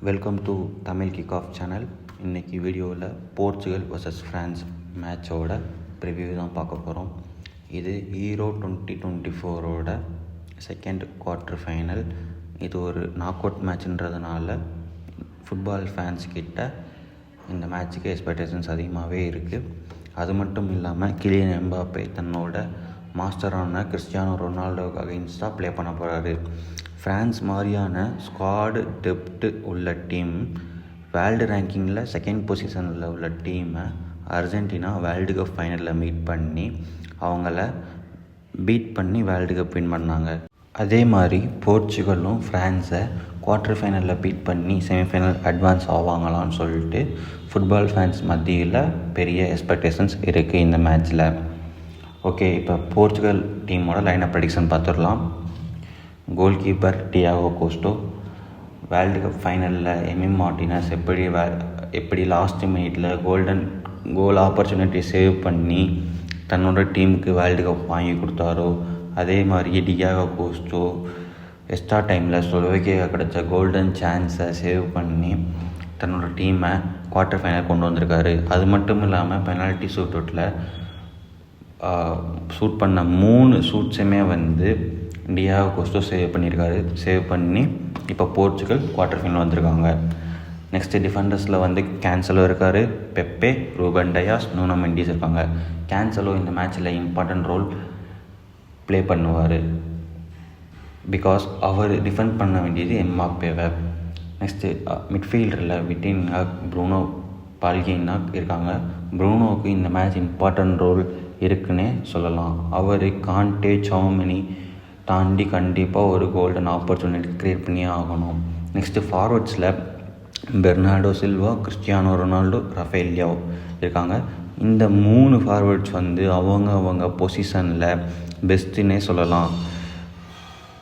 Welcome to Tamil kick of channel. இன்றைக்கி வீடியோவில் Portugal vs France மேட்சோட ப்ரிவ்யூ தான் பார்க்க போகிறோம். இது ஈரோ 2024 செகண்ட் குவார்ட்டர் ஃபைனல். இது ஒரு நாக் அவுட் மேட்ச்ன்றதுனால ஃபுட்பால் ஃபேன்ஸ் கிட்ட இந்த மேட்ச்சுக்கு எக்ஸ்பெக்டேஷன்ஸ் அதிகமாகவே இருக்குது. அது மட்டும் இல்லாமல் கிலியன் எம்பாப்பே தன்னோட மாஸ்டரான கிறிஸ்டியானோ ரொனால்டோவுக்கு அகைன்ஸ்டாக ப்ளே பண்ண போகிறாரு. ஃப்ரான்ஸ் மாதிரியான ஸ்குவாடு டெப்த்து உள்ள டீம் வேர்ல்டு ரேங்கிங்கில் செகண்ட் பொசிஷனில் உள்ள டீமை அர்ஜென்டினா வேர்ல்டு கப் ஃபைனலில் மீட் பண்ணி அவங்கள பீட் பண்ணி வேர்ல்டு கப் வின் பண்ணாங்க. அதே மாதிரி போர்ச்சுகலும் ஃப்ரான்ஸை குவார்ட்டர் ஃபைனலில் பீட் பண்ணி செமிஃபைனல் அட்வான்ஸ் ஆவாங்களான்னு சொல்லிட்டு ஃபுட்பால் ஃபேன்ஸ் மத்தியில் பெரிய எக்ஸ்பெக்டேஷன்ஸ் இருக்குது இந்த மேட்ச்சில். ஓகே, இப்போ போர்ச்சுகல் டீமோட லைனப் ப்ரெடிக்ஷன் பார்த்துடலாம். Goalkeeper Diogo Costa. World cup ஃபைனலில் எமி மார்டினஸ் எப்படி லாஸ்ட் மினிட்ல கோல் ஆப்பர்ச்சுனிட்டி சேவ் பண்ணி தன்னோட டீமுக்கு வேர்ல்டு கப் வாங்கி கொடுத்தாரோ, அதே மாதிரி டியாகோ கோஸ்டோ எக்ஸ்ட்ரா டைமில் ஸ்லோவேக்கியா கிடச்ச கோல்டன் சான்ஸை சேவ் பண்ணி தன்னோட டீமை குவார்ட்டர் ஃபைனல் கொண்டு வந்திருக்காரு. அது மட்டும் இல்லாமல் பெனால்ட்டி ஷூட் அவுட்டில் ஷூட் பண்ண 3 ஷூட்ஸுமே டியாகோ கோஸ்டோ சேவ் பண்ணி இப்போ போர்ச்சுகல் குவார்ட்டர் ஃபைனல் வந்திருக்காங்க. நெக்ஸ்ட்டு டிஃபெண்டர்ஸில் கேன்சலோ இருக்கார், பெப்பே, ரூபன் டயாஸ், நூனோ மெண்டிஸ் இருக்காங்க. கேன்சலோ இந்த மேட்ச்சில் இம்பார்ட்டன்ட் ரோல் ப்ளே பண்ணுவார். பிகாஸ் அவர் டிஃபெண்ட் பண்ண வேண்டியது எம்பாப்பேவை. நெக்ஸ்ட்டு மிட்ஃபீல்டரில் விட்டின்ஹாக், ப்ரூனோ பால்கினாக் இருக்காங்க. ப்ரூனோவுக்கு இந்த மேட்ச் இம்பார்ட்டன்ட் ரோல் இருக்குன்னே சொல்லலாம். அவர் கான்டே, சௌமனி தாண்டி கண்டிப்பாக ஒரு கோல்டன் ஆப்பர்ச்சுனிட்டி க்ரியேட் பண்ணியே ஆகணும். நெக்ஸ்ட்டு ஃபார்வர்ட்ஸில் Bernardo Silva, Cristiano Ronaldo, Rafael Leao இருக்காங்க. இந்த 3 ஃபார்வர்ட்ஸ் அவங்க பொசிஷனில் பெஸ்ட்டுன்னே சொல்லலாம்.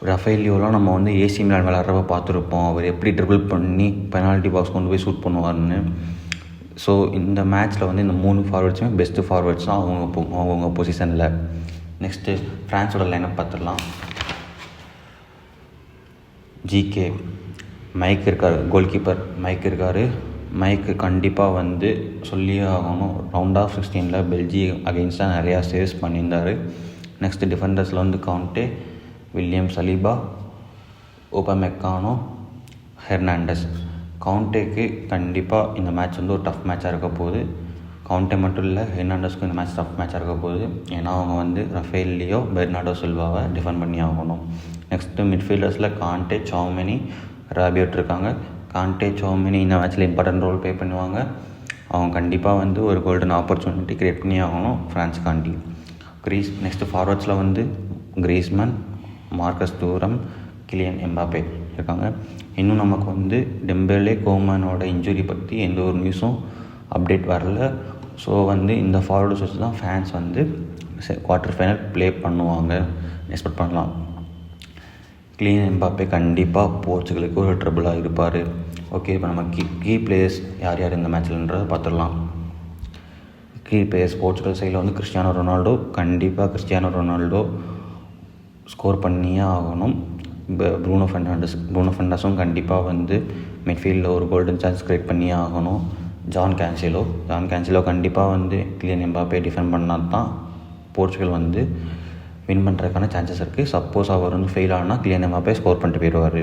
ரஃபேல் லியோலாம் நம்ம ஏசி மிலான் விளாட்றப்ப பார்த்துருப்போம், அவர் எப்படி ட்ரிபிள் பண்ணி பெனால்ட்டி பாக்ஸ் கொண்டு போய் ஷூட் பண்ணுவார்னு. ஸோ இந்த மேட்ச்சில் இந்த 3 ஃபார்வர்ட்ஸுமே பெஸ்ட்டு ஃபார்வர்ட்ஸ் தான் அவங்க பொசிஷனில். நெக்ஸ்ட்டு ஃப்ரான்ஸோட லைனப் பார்த்துடலாம். ஜிகே மைக் இருக்கார், கோல் கீப்பர் மைக் இருக்கார். மைக்கு கண்டிப்பாக சொல்லியே ஆகணும். ரவுண்ட் ஆஃப் 16 பெல்ஜியம் அகெயின்ஸ்டாக நிறையா சேவ்ஸ் பண்ணியிருந்தார். நெக்ஸ்ட்டு டிஃபெண்டர்ஸில் Konate, William Saliba, Upamecano, Hernandez. கவுண்டேக்கு கண்டிப்பாக இந்த மேட்ச் ஒரு டஃப் மேட்சாக இருக்க போகுது. கவுண்டே மட்டும் இல்லை, ஹெர்னாண்டஸ்க்கும் இந்த மேட்ச் டஃப் மேட்சாக இருக்க போகுது. ஏன்னா அவங்க ரஃபேல் லியோ, பெர்னார்டோ சில்வாவை டிஃபெண்ட் பண்ணி ஆகணும். நெக்ஸ்ட்டு மிட்ஃபீல்டர்ஸில் கான்டே, சௌமனி, ராபியோட் இருக்காங்க. கான்டே, சௌமனி இந்த மேட்ச்சில் இம்பார்ட்டன்ட் ரோல் ப்ளே பண்ணுவாங்க. அவங்க கண்டிப்பாக ஒரு கோல்டன் ஆப்பர்ச்சுனிட்டி க்ரியேட் பண்ணி ஆகணும் ஃப்ரான்ஸ்காண்டி. நெக்ஸ்ட்டு ஃபார்வர்ட்ஸில் கிரீஸ்மேன், மார்க்கஸ் தூரம், கிலியன் எம்பாப்பே இருக்காங்க. இன்னும் நமக்கு டெம்பேலே, கோமனோட இன்ஜுரி பற்றி எந்த ஒரு நியூஸும் அப்டேட் வரல. ஸோ இந்த ஃபார்வர்டு வச்சு தான் ஃபேன்ஸ் குவார்ட்டர் ஃபைனல் ப்ளே பண்ணுவாங்க எக்ஸ்பெக்ட் பண்ணலாம். கிலியன் எம்பாப்பே கண்டிப்பாக போர்ச்சுகலுக்கு ஒரு ட்ரபிளாக இருப்பார். ஓகே, இப்போ நம்ம கீ பிளேயர்ஸ் யார் இந்த மேட்ச்லன்றதை பார்த்துடலாம். கீ பிளேயர்ஸ் போர்ச்சுகல் சைடில் கிறிஸ்டியானோ ரொனால்டோ. கண்டிப்பாக கிறிஸ்டியானோ ரொனால்டோ ஸ்கோர் பண்ணியே ஆகணும். ப்ரூனோ ஃபெர்னாண்டஸும் கண்டிப்பாக மிட்ஃபீல்டில் ஒரு கோல்டன் சான்ஸ் க்ரியேட் பண்ணியே ஆகணும். ஜான் கேன்சிலோ கண்டிப்பாக கிலியன் எம்பாப்பே டிஃபெண்ட் பண்ணால் தான் போர்ச்சுகல் வின் பண்ணுறதுக்கான சான்சஸ் இருக்குது. சப்போஸ் அவர் ஃபெயில் ஆனால் கிலியன் எம்பாப்பே ஸ்கோர் பண்ணிட்டு போயிடுவார்.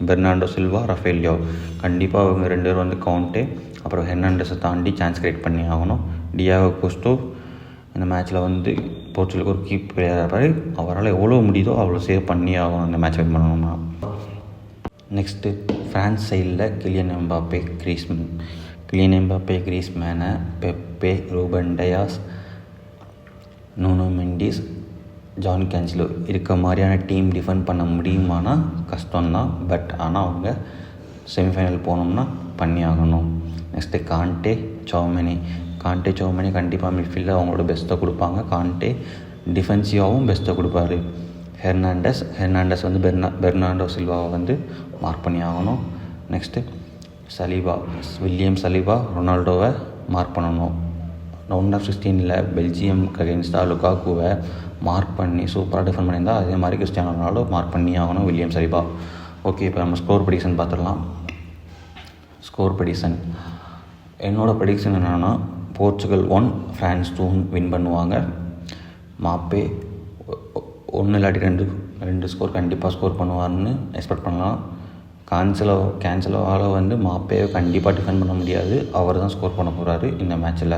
பெர்னார்டோ சில்வா, ரஃபேல் லியோ கண்டிப்பாக அவங்க 2 பேர் கவுண்டே அப்புறம் ஹெர்னாண்டஸை தாண்டி சான்ஸ் க்ரியேட் பண்ணி ஆகணும். டியாகோ கோஸ்டோ இந்த மேட்ச்சில் போர்ச்சுகலுக்கு ஒரு கீப் பிளேயராக இருப்பார். அவரால் எவ்வளோ முடியுதோ அவ்வளோ சேவ் பண்ணி ஆகணும் இந்த மேட்ச் வின் பண்ணணும்னா. நெக்ஸ்ட்டு ஃப்ரான்ஸ் சைடில் கிலியன் எம்பாப்பே, கிரீஸ்மேனை, Pepe, Ruben Dias, Nuno Mendes, Joao Cancelo இருக்க மாதிரியான டீம் டிஃபெண்ட் பண்ண முடியுமானா கஷ்டம்தான். பட் ஆனால் அவங்க செமிஃபைனல் போனோம்னா பண்ணி ஆகணும். நெக்ஸ்ட்டு கான்டே, சௌமனி கண்டிப்பாக மிட்ஃபீல்டில் அவங்களோட பெஸ்ட்டை கொடுப்பாங்க. கான்டே டிஃபென்சிவாகவும் பெஸ்ட்டை கொடுப்பாரு. ஹெர்னாண்டஸ் பெர்னார்டோ சில்வாவை மார்க் பண்ணி ஆகணும். நெக்ஸ்ட்டு வில்லியம் சலீபா, ரொனால்டோவை மார்க் பண்ணணும். ரவுண்ட் ஆஃப் 16 பெல்ஜியம் அகெயின்ஸ்டாக லுகாக்குவை மார்க் பண்ணி சூப்பராக டிஃபெண்ட் பண்ணியிருந்தால் அதே மாதிரி கிறிஸ்டியானோ ரொனால்டோ மார்க் பண்ணி ஆகணும். William Saliba. ஓகே, இப்போ நம்ம ஸ்கோர் ப்ரெடிக்ஷன் பார்த்துடலாம். Score prediction. என்னோடய ப்ரெடிக்ஷன் என்னென்னா போர்ச்சுகல் 1 ஃப்ரான்ஸ் 2 வின் பண்ணுவாங்க. மாப்பே 1 இல்லாட்டி 2 ஸ்கோர் கண்டிப்பாக ஸ்கோர் பண்ணுவார்னு எக்ஸ்பெக்ட் பண்ணலாம். கேன்சலோவால் வந்து மாப்பேவை கண்டிப்பாக டிஃபெண்ட் பண்ண முடியாது. அவர் தான் ஸ்கோர் பண்ண போகிறாரு இந்த மேட்ச்சில்.